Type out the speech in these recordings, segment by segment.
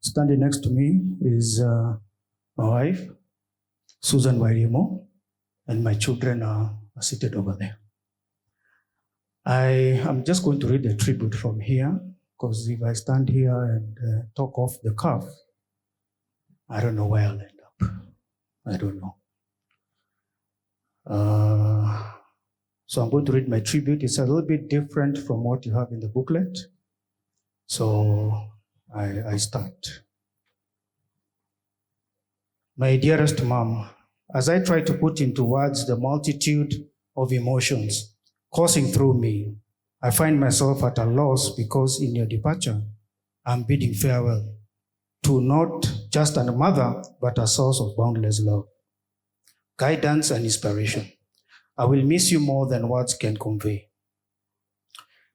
Standing next to me is my wife, Susan Wairimo, and my children are seated over there. I am just going to read a tribute from here, because if I stand here and talk off the cuff, I don't know where I'll end up. I don't know. So I'm going to read my tribute. It's a little bit different from what you have in the booklet. So I start. My dearest mom, as I try to put into words the multitude of emotions coursing through me, I find myself at a loss because in your departure, I'm bidding farewell to not just a mother, but a source of boundless love, guidance, and inspiration. I will miss you more than words can convey.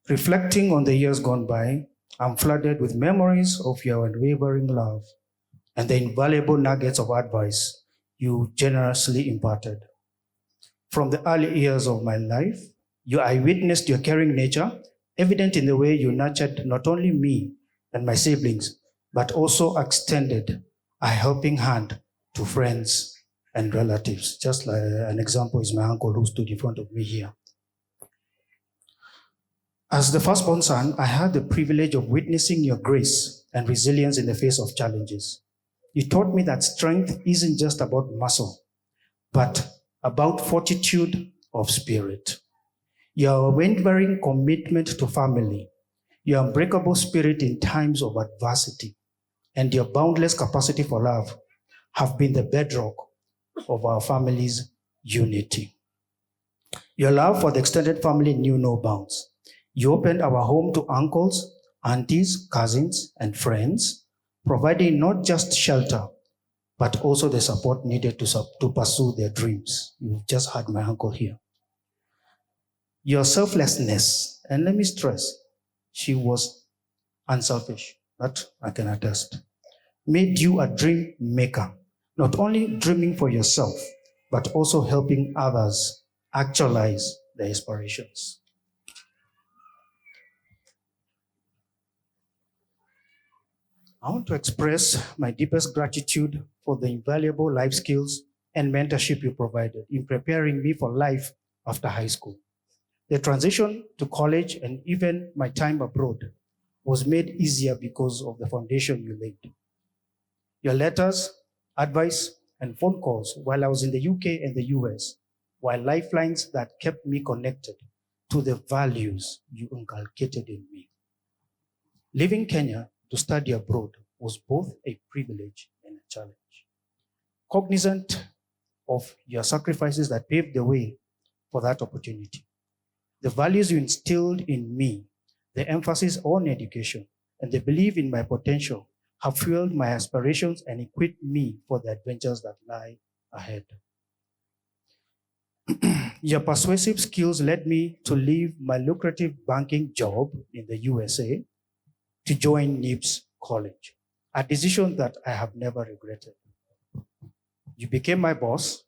Reflecting on the years gone by, I'm flooded with memories of your unwavering love and the invaluable nuggets of advice you generously imparted. From the early years of my life, I witnessed your caring nature, evident in the way you nurtured not only me and my siblings, but also extended a helping hand to friends and relatives. Just like an example is my uncle who stood in front of me here. As the firstborn son, I had the privilege of witnessing your grace and resilience in the face of challenges. You taught me that strength isn't just about muscle, but about fortitude of spirit. Your unwavering commitment to family, your unbreakable spirit in times of adversity, and your boundless capacity for love have been the bedrock of our family's unity. Your love for the extended family knew no bounds. You opened our home to uncles, aunties, cousins, and friends, providing not just shelter, but also the support needed to pursue their dreams. You've just had my uncle here. Your selflessness, and let me stress, she was unselfish, that I can attest, made you a dream maker, not only dreaming for yourself, but also helping others actualize their aspirations. I want to express my deepest gratitude for the invaluable life skills and mentorship you provided in preparing me for life after high school. The transition to college and even my time abroad was made easier because of the foundation you laid. Your letters, advice, and phone calls while I was in the UK and the US were lifelines that kept me connected to the values you inculcated in me. Leaving Kenya to study abroad was both a privilege and a challenge. Cognizant of your sacrifices that paved the way for that opportunity, the values you instilled in me, the emphasis on education, and the belief in my potential have fueled my aspirations and equipped me for the adventures that lie ahead. Your persuasive skills led me to leave my lucrative banking job in the USA to join NIBS College, a decision that I have never regretted. You became my boss,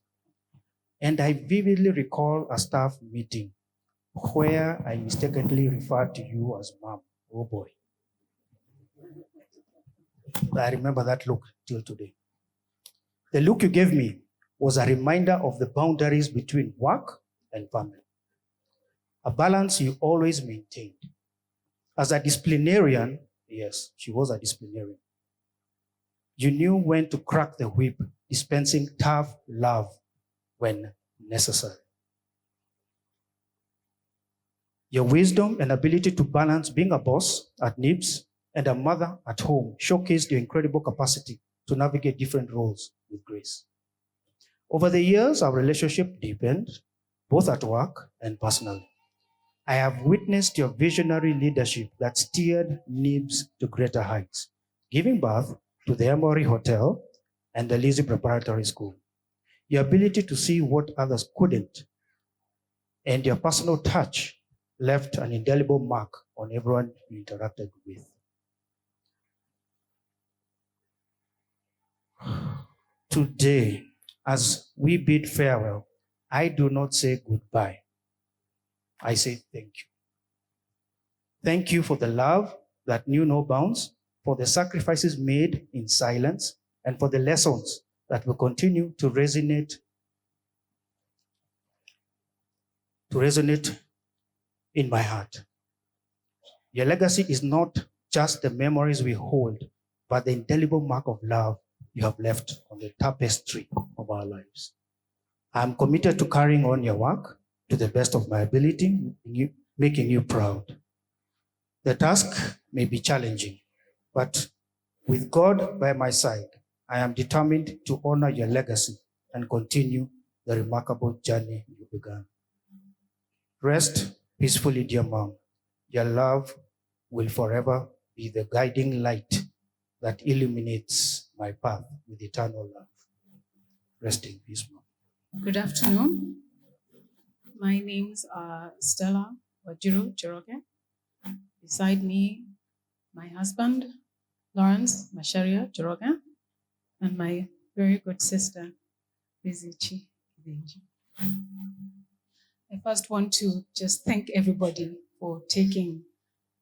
and I vividly recall a staff meeting where I mistakenly referred to you as Mom. Oh boy. I remember that look till today. The look you gave me was a reminder of the boundaries between work and family, a balance you always maintained. As a disciplinarian, yes, she was a disciplinarian, you knew when to crack the whip, dispensing tough love when necessary. Your wisdom and ability to balance being a boss at NIBS and a mother at home showcased your incredible capacity to navigate different roles with grace. Over the years, our relationship deepened, both at work and personally. I have witnessed your visionary leadership that steered NIBS to greater heights, giving birth to the Emory Hotel and the Lizzie Preparatory School. Your ability to see what others couldn't, and your personal touch left an indelible mark on everyone you interacted with. Today, as we bid farewell, I do not say goodbye. I say thank you. Thank you for the love that knew no bounds, for the sacrifices made in silence, and for the lessons that will continue to resonate in my heart. Your legacy is not just the memories we hold, but the indelible mark of love you have left on the tapestry of our lives. I'm committed to carrying on your work to the best of my ability, making you proud. The task may be challenging, but with God by my side, I am determined to honor your legacy and continue the remarkable journey you began. Rest peacefully, dear Mom. Your love will forever be the guiding light that illuminates my path with eternal love. Rest in peace, Mom. Good afternoon. My names are Stella Wajiro Joroge. Beside me, my husband, Lawrence Masharia Joroge, and my very good sister, Lizzie Wanyoike. I first want to just thank everybody for taking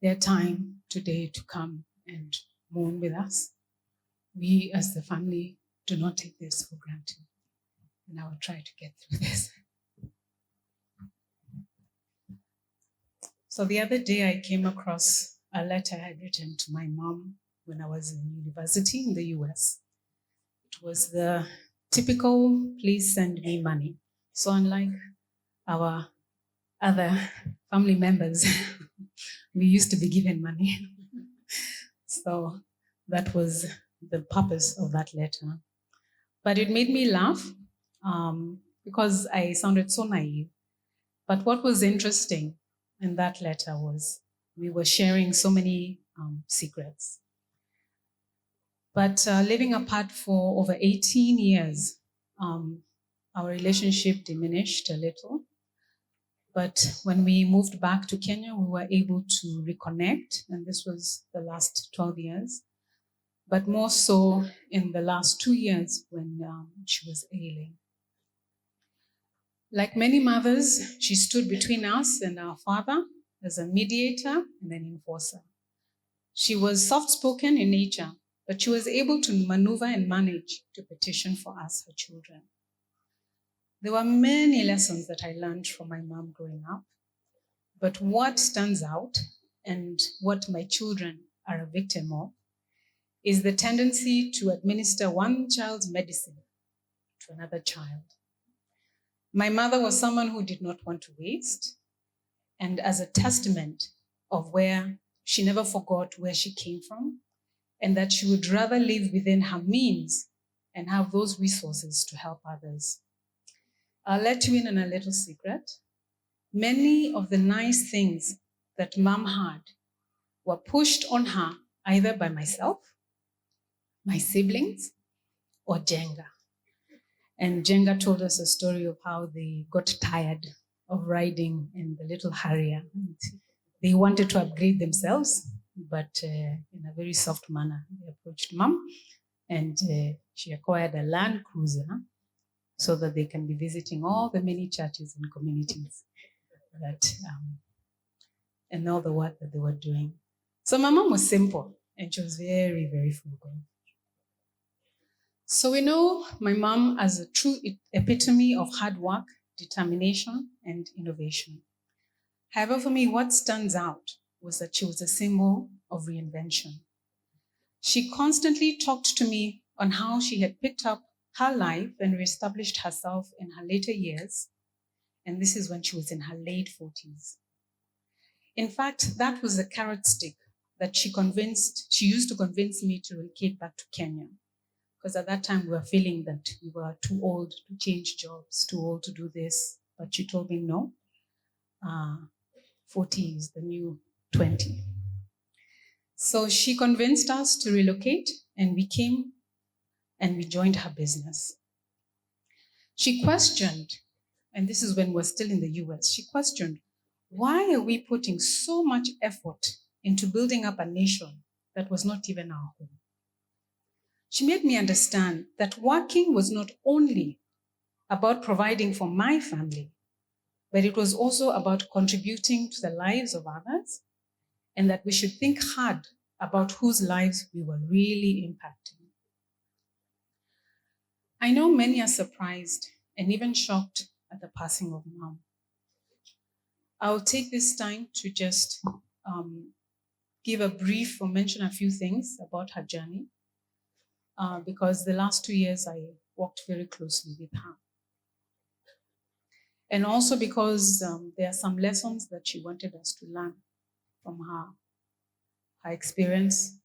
their time today to come and mourn with us. We as the family do not take this for granted, and I will try to get through this. So the other day I came across a letter I had written to my mom when I was in university in the US. It was the typical, please send me money. So unlike our other family members, we used to be given money. So that was the purpose of that letter. But it made me laugh because I sounded so naive. But what was interesting in that letter was we were sharing so many secrets. But living apart for over 18 years, our relationship diminished a little. But when we moved back to Kenya, we were able to reconnect, and this was the last 12 years. But more so in the last 2 years when she was ailing. Like many mothers, she stood between us and our father as a mediator and an enforcer. She was soft-spoken in nature, but she was able to maneuver and manage to petition for us, her children. There were many lessons that I learned from my mom growing up, but what stands out and what my children are a victim of is the tendency to administer one child's medicine to another child. My mother was someone who did not want to waste, and as a testament of where she never forgot where she came from, and that she would rather live within her means and have those resources to help others. I'll let you in on a little secret. Many of the nice things that Mom had were pushed on her either by myself, my siblings, or Jenga. And Jenga told us a story of how they got tired of riding in the little Harrier. They wanted to upgrade themselves, but in a very soft manner. They approached Mom, and she acquired a Land Cruiser so that they can be visiting all the many churches and communities that, and all the work that they were doing. So my mom was simple, and she was very, very frugal. So we know my mom as a true epitome of hard work, determination, and innovation. However, for me, what stands out was that she was a symbol of reinvention. She constantly talked to me on how she had picked up her life and reestablished herself in her later years. And this is when she was in her late 40s. In fact, that was the carrot stick that she used to convince me to relocate back to Kenya. Because at that time we were feeling that we were too old to change jobs, too old to do this. But she told me no, 40 is the new 20. So she convinced us to relocate, and we came and we joined her business. She questioned, and this is when we're still in the US, she questioned, why are we putting so much effort into building up a nation that was not even our home? She made me understand that working was not only about providing for my family, but it was also about contributing to the lives of others, and that we should think hard about whose lives we were really impacting. I know many are surprised and even shocked at the passing of Mom. I'll take this time to just give a brief or mention a few things about her journey, because the last 2 years I worked very closely with her. And also because there are some lessons that she wanted us to learn from her experience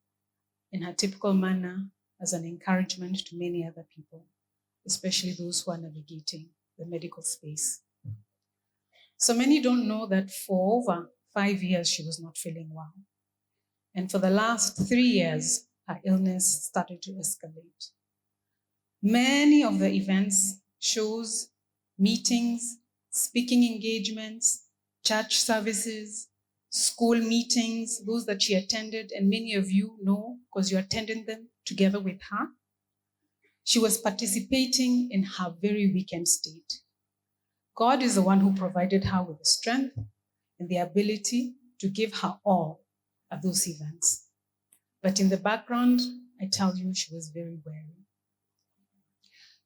in her typical manner as an encouragement to many other people, especially those who are navigating the medical space. So many don't know that for over 5 years, she was not feeling well. And for the last 3 years, her illness started to escalate. Many of the events, shows, meetings, speaking engagements, church services, school meetings, those that she attended, and many of you know because you attended them together with her, she was participating in her very weakened state. God is the one who provided her with the strength and the ability to give her all at those events. But in the background, I tell you, she was very weary.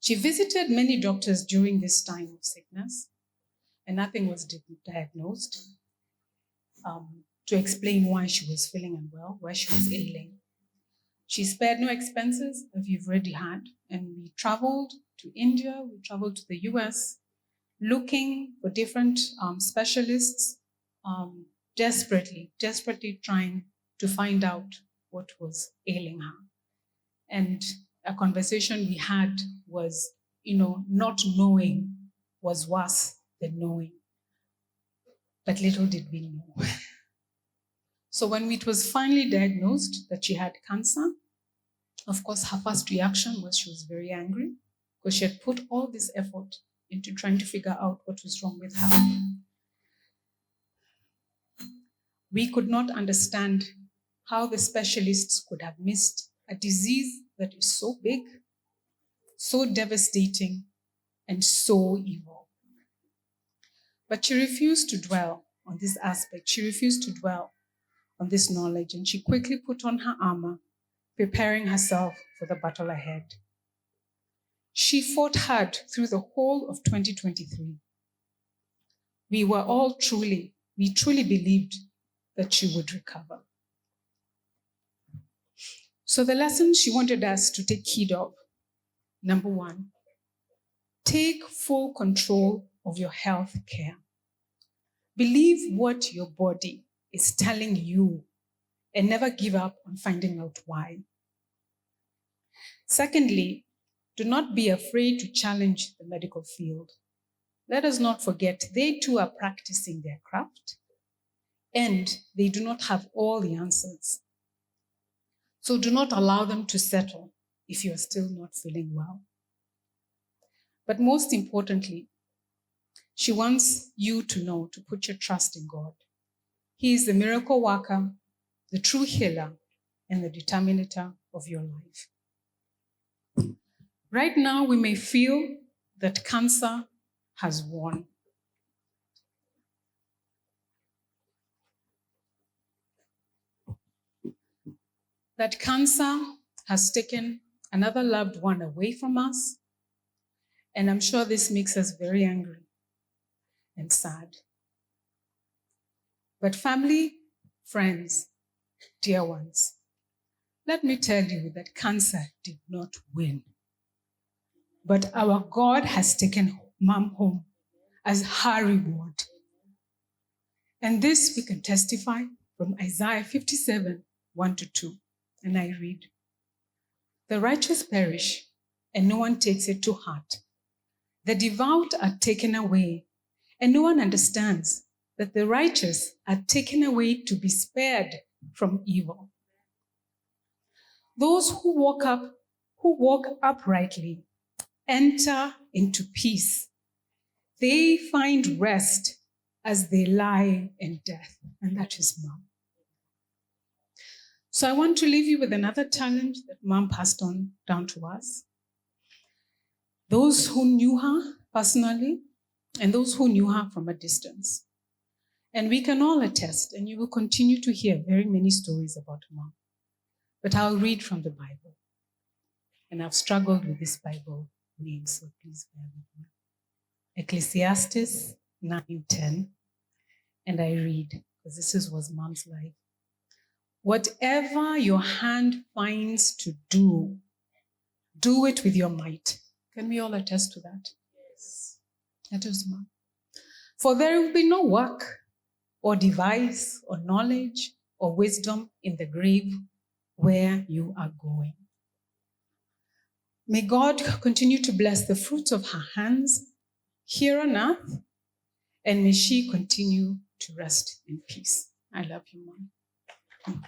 She visited many doctors during this time of sickness, and nothing was diagnosed to explain why she was feeling unwell, why she was ailing. She spared no expenses, as you've already had, and we traveled to India, we traveled to the US, looking for different specialists, desperately trying to find out what was ailing her. And a conversation we had was, not knowing was worse than knowing. But little did we know. So when it was finally diagnosed that she had cancer, of course, her first reaction was she was very angry because she had put all this effort into trying to figure out what was wrong with her. We could not understand how the specialists could have missed a disease that is so big, so devastating, and so evil. But she refused to dwell on this aspect. She refused to dwell on this knowledge, and she quickly put on her armor, preparing herself for the battle ahead. She fought hard through the whole of 2023. We truly believed that she would recover. So the lessons she wanted us to take heed of: number 1, take full control of your health care. Believe what your body is telling you and never give up on finding out why. Secondly, do not be afraid to challenge the medical field. Let us not forget they too are practicing their craft and they do not have all the answers. So do not allow them to settle if you are still not feeling well. But most importantly, she wants you to know to put your trust in God. He is the miracle worker, the true healer, and the determinator of your life. Right now, we may feel that cancer has won. That cancer has taken another loved one away from us, and I'm sure this makes us very angry and sad. But family, friends, dear ones, let me tell you that cancer did not win. But our God has taken Mom home as her reward. And this we can testify from Isaiah 57, 1-2. And I read, "The righteous perish, and no one takes it to heart. The devout are taken away, and no one understands that the righteous are taken away to be spared from evil. Those who walk uprightly enter into peace. They find rest as they lie in death." And that is Mom. So I want to leave you with another challenge that Mom passed on down to us. Those who knew her personally and those who knew her from a distance. And we can all attest, and you will continue to hear very many stories about Mom. but I'll read from the Bible. And I've struggled with this Bible name, so please bear with me. Ecclesiastes 9:10. And I read, because was Mom's life. Whatever your hand finds to do, do it with your might. Can we all attest to that? Yes. That is Mom. For there will be no work or device or knowledge or wisdom in the grave where you are going. May God continue to bless the fruits of her hands here on earth, and may she continue to rest in peace. I love you, Mom.